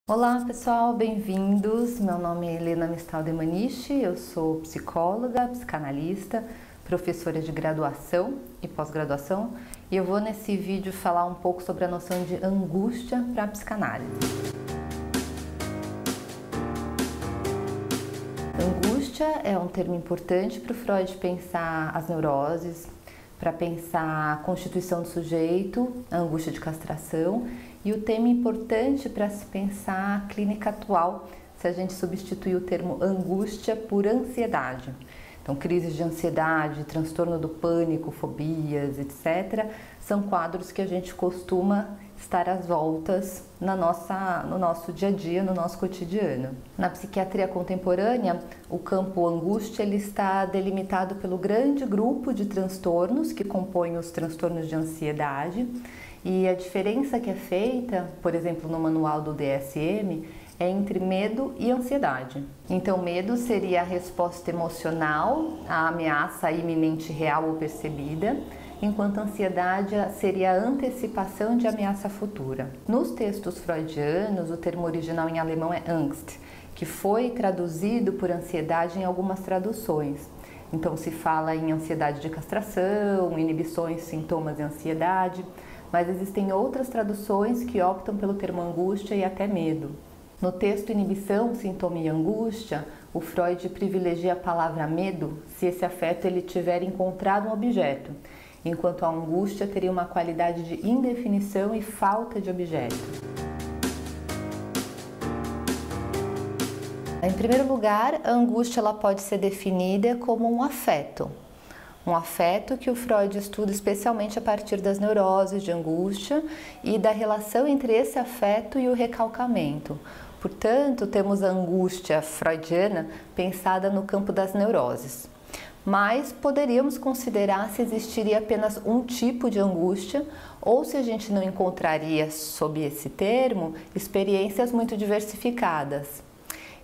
Olá pessoal, bem-vindos. Meu nome é Helena Mistal de Maniche, eu sou psicóloga, psicanalista, professora de graduação e pós-graduação e eu vou nesse vídeo falar um pouco sobre a noção de angústia para a psicanálise. Angústia é um termo importante para o Freud pensar as neuroses, para pensar a constituição do sujeito, a angústia de castração, e o tema importante para se pensar a clínica atual, se a gente substituir o termo angústia por ansiedade. Então, crises de ansiedade, transtorno do pânico, fobias, etc., são quadros que a gente costuma estar às voltas no nosso dia a dia, no nosso cotidiano. Na psiquiatria contemporânea, o campo angústia ele está delimitado pelo grande grupo de transtornos que compõem os transtornos de ansiedade, e a diferença que é feita, por exemplo, no manual do DSM, é entre medo e ansiedade. Então, medo seria a resposta emocional à ameaça iminente real ou percebida, enquanto ansiedade seria a antecipação de ameaça futura. Nos textos freudianos, o termo original em alemão é Angst, que foi traduzido por ansiedade em algumas traduções. Então, se fala em ansiedade de castração, inibições, sintomas de ansiedade, mas existem outras traduções que optam pelo termo angústia e até medo. No texto Inibição, Sintoma e Angústia, o Freud privilegia a palavra medo se esse afeto ele tiver encontrado um objeto, enquanto a angústia teria uma qualidade de indefinição e falta de objeto. Em primeiro lugar, a angústia ela pode ser definida como um afeto que o Freud estuda especialmente a partir das neuroses de angústia e da relação entre esse afeto e o recalcamento. Portanto, temos a angústia freudiana pensada no campo das neuroses. Mas poderíamos considerar se existiria apenas um tipo de angústia ou se a gente não encontraria, sob esse termo, experiências muito diversificadas.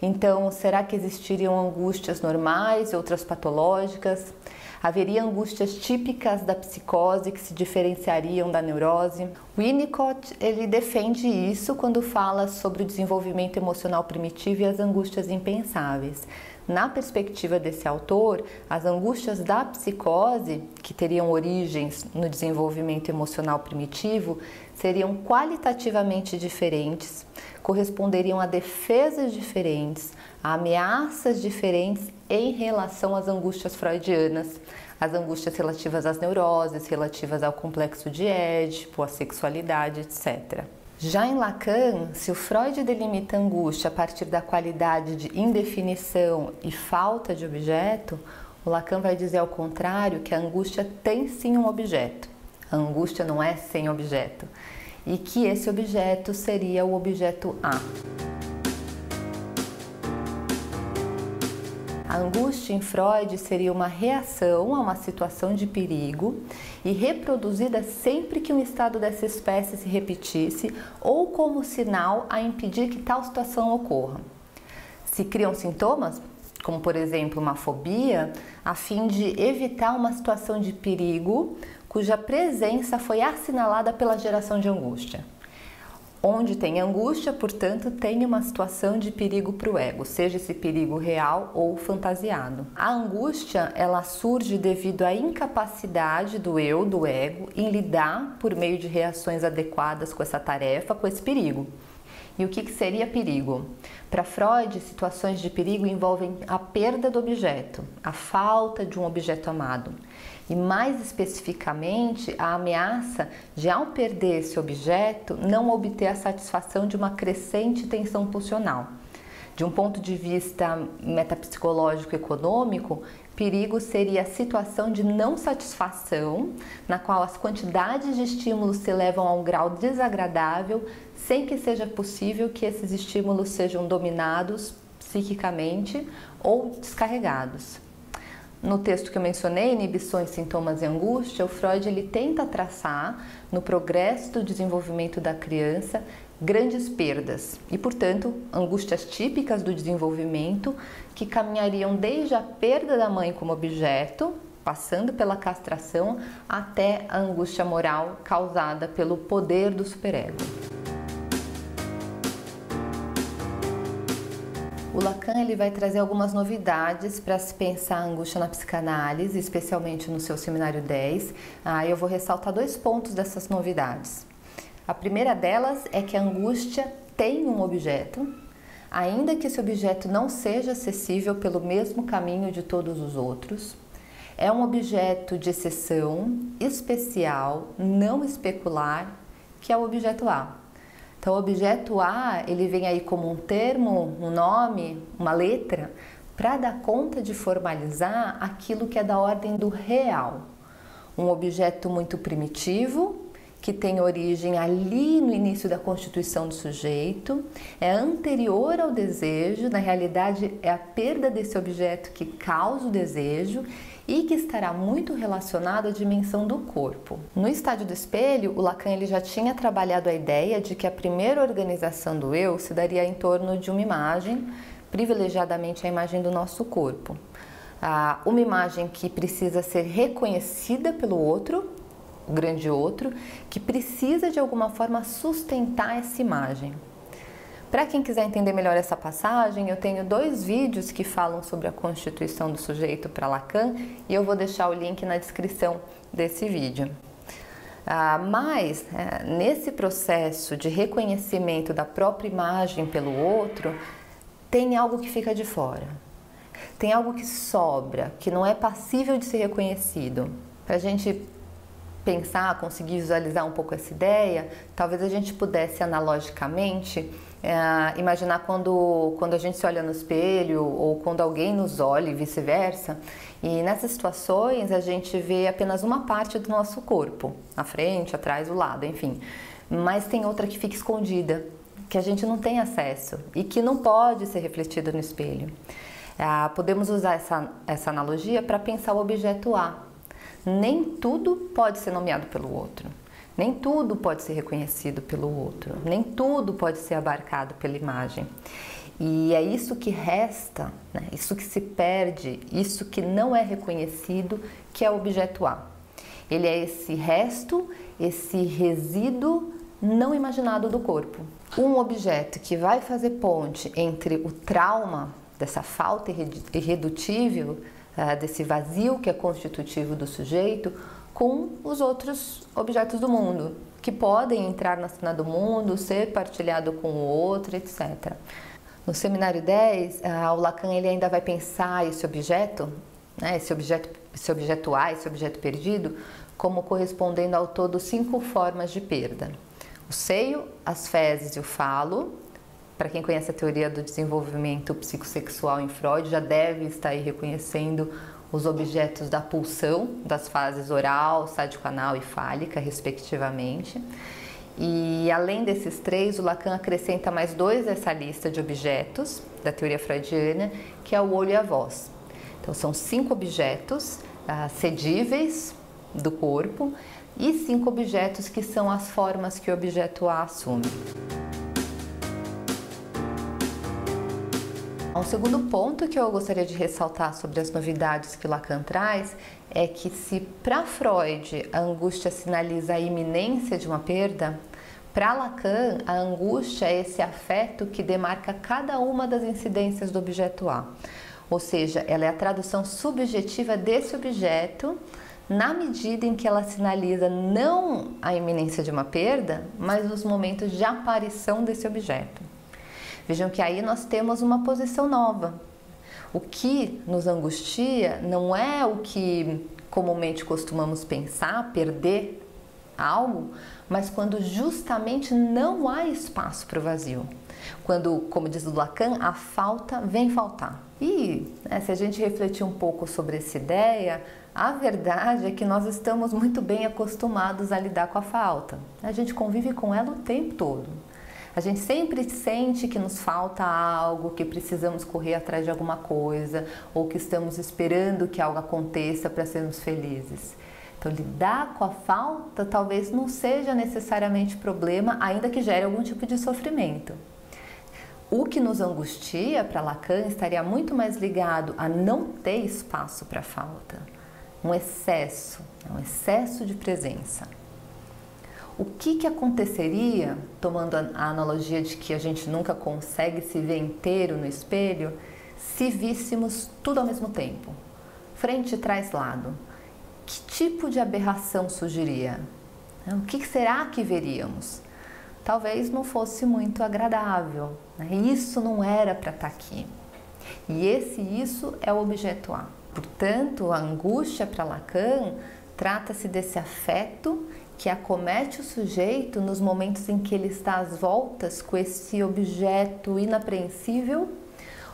Então, será que existiriam angústias normais e outras patológicas? Haveria angústias típicas da psicose que se diferenciariam da neurose? Winnicott ele defende isso quando fala sobre o desenvolvimento emocional primitivo e as angústias impensáveis. Na perspectiva desse autor, as angústias da psicose, que teriam origens no desenvolvimento emocional primitivo, seriam qualitativamente diferentes, corresponderiam a defesas diferentes, a ameaças diferentes em relação às angústias freudianas, as angústias relativas às neuroses, relativas ao complexo de Édipo, à sexualidade, etc. Já em Lacan, se o Freud delimita a angústia a partir da qualidade de indefinição e falta de objeto, o Lacan vai dizer ao contrário que a angústia tem sim um objeto. A angústia não é sem objeto. E que esse objeto seria o objeto A. A angústia em Freud seria uma reação a uma situação de perigo e reproduzida sempre que um estado dessa espécie se repetisse ou como sinal a impedir que tal situação ocorra. Se criam sintomas, como por exemplo uma fobia, a fim de evitar uma situação de perigo cuja presença foi assinalada pela geração de angústia. Onde tem angústia, portanto, tem uma situação de perigo para o ego, seja esse perigo real ou fantasiado. A angústia, ela surge devido à incapacidade do eu, do ego, em lidar por meio de reações adequadas com essa tarefa, com esse perigo. E o que seria perigo? Para Freud, situações de perigo envolvem a perda do objeto, a falta de um objeto amado. E mais especificamente, a ameaça de, ao perder esse objeto, não obter a satisfação de uma crescente tensão pulsional. De um ponto de vista metapsicológico econômico, perigo seria a situação de não satisfação, na qual as quantidades de estímulos se elevam a um grau desagradável, sem que seja possível que esses estímulos sejam dominados psiquicamente ou descarregados. No texto que eu mencionei, Inibições, Sintomas e Angústia, o Freud ele tenta traçar, no progresso do desenvolvimento da criança, grandes perdas e, portanto, angústias típicas do desenvolvimento que caminhariam desde a perda da mãe como objeto, passando pela castração, até a angústia moral causada pelo poder do superego. O Lacan ele vai trazer algumas novidades para se pensar a angústia na psicanálise, especialmente no seu seminário 10. Eu vou ressaltar 2 pontos dessas novidades. A primeira delas é que a angústia tem um objeto, ainda que esse objeto não seja acessível pelo mesmo caminho de todos os outros. É um objeto de exceção, especial, não especular, que é o objeto A. Então, o objeto A, ele vem aí como um termo, um nome, uma letra, para dar conta de formalizar aquilo que é da ordem do real. Um objeto muito primitivo, que tem origem ali no início da constituição do sujeito, é anterior ao desejo, na realidade é a perda desse objeto que causa o desejo e que estará muito relacionado à dimensão do corpo. No estádio do espelho, o Lacan ele já tinha trabalhado a ideia de que a primeira organização do eu se daria em torno de uma imagem, privilegiadamente a imagem do nosso corpo. Uma imagem que precisa ser reconhecida pelo outro, o grande outro, que precisa de alguma forma sustentar essa imagem. Para quem quiser entender melhor essa passagem, eu tenho 2 vídeos que falam sobre a constituição do sujeito para Lacan e eu vou deixar o link na descrição desse vídeo. Mas nesse processo de reconhecimento da própria imagem pelo outro, tem algo que fica de fora. Tem algo que sobra, que não é passível de ser reconhecido. Para a gente pensar, conseguir visualizar um pouco essa ideia, talvez a gente pudesse analogicamente imaginar quando a gente se olha no espelho ou quando alguém nos olha e vice-versa, e nessas situações a gente vê apenas uma parte do nosso corpo, a frente, atrás, o lado, enfim, mas tem outra que fica escondida, que a gente não tem acesso e que não pode ser refletida no espelho. Podemos usar essa analogia para pensar o objeto A. Nem tudo pode ser nomeado pelo outro, nem tudo pode ser reconhecido pelo outro, nem tudo pode ser abarcado pela imagem. E é isso que resta, né? Isso que se perde, isso que não é reconhecido, que é o objeto A. Ele é esse resto, esse resíduo não imaginado do corpo. Um objeto que vai fazer ponte entre o trauma dessa falta irredutível, desse vazio que é constitutivo do sujeito, com os outros objetos do mundo, que podem entrar na cena do mundo, ser partilhado com o outro, etc. No seminário 10, o Lacan ele ainda vai pensar esse objeto, né, esse objeto A, esse objeto perdido, como correspondendo ao todo 5 formas de perda. O seio, as fezes e o falo. Para quem conhece a teoria do desenvolvimento psicossexual em Freud, já deve estar aí reconhecendo os objetos da pulsão, das fases oral, sádico-anal e fálica, respectivamente. E além desses 3, o Lacan acrescenta mais 2 nessa lista de objetos da teoria freudiana, que é o olho e a voz. Então são 5 objetos cedíveis do corpo e 5 objetos que são as formas que o objeto A assume. Um segundo ponto que eu gostaria de ressaltar sobre as novidades que Lacan traz é que se para Freud a angústia sinaliza a iminência de uma perda, para Lacan a angústia é esse afeto que demarca cada uma das incidências do objeto A. Ou seja, ela é a tradução subjetiva desse objeto na medida em que ela sinaliza não a iminência de uma perda, mas os momentos de aparição desse objeto. Vejam que aí nós temos uma posição nova. O que nos angustia não é o que comumente costumamos pensar, perder algo, mas quando justamente não há espaço para o vazio. Quando, como diz o Lacan, a falta vem faltar. E se a gente refletir um pouco sobre essa ideia, a verdade é que nós estamos muito bem acostumados a lidar com a falta. A gente convive com ela o tempo todo. A gente sempre sente que nos falta algo, que precisamos correr atrás de alguma coisa, ou que estamos esperando que algo aconteça para sermos felizes. Então, lidar com a falta talvez não seja necessariamente problema, ainda que gere algum tipo de sofrimento. O que nos angustia para Lacan estaria muito mais ligado a não ter espaço para a falta, um excesso de presença. O que aconteceria, tomando a analogia de que a gente nunca consegue se ver inteiro no espelho, se víssemos tudo ao mesmo tempo? Frente, trás, lado. Que tipo de aberração surgiria? O que será que veríamos? Talvez não fosse muito agradável. Isso não era para estar aqui. E isso é o objeto A. Portanto, a angústia para Lacan trata-se desse afeto que acomete o sujeito nos momentos em que ele está às voltas com esse objeto inapreensível,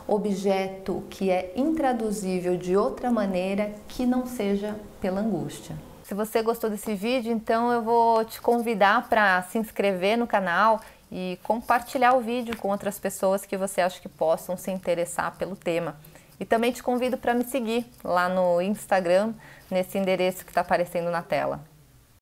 objeto que é intraduzível de outra maneira que não seja pela angústia. Se você gostou desse vídeo, então eu vou te convidar para se inscrever no canal e compartilhar o vídeo com outras pessoas que você acha que possam se interessar pelo tema. E também te convido para me seguir lá no Instagram, nesse endereço que está aparecendo na tela.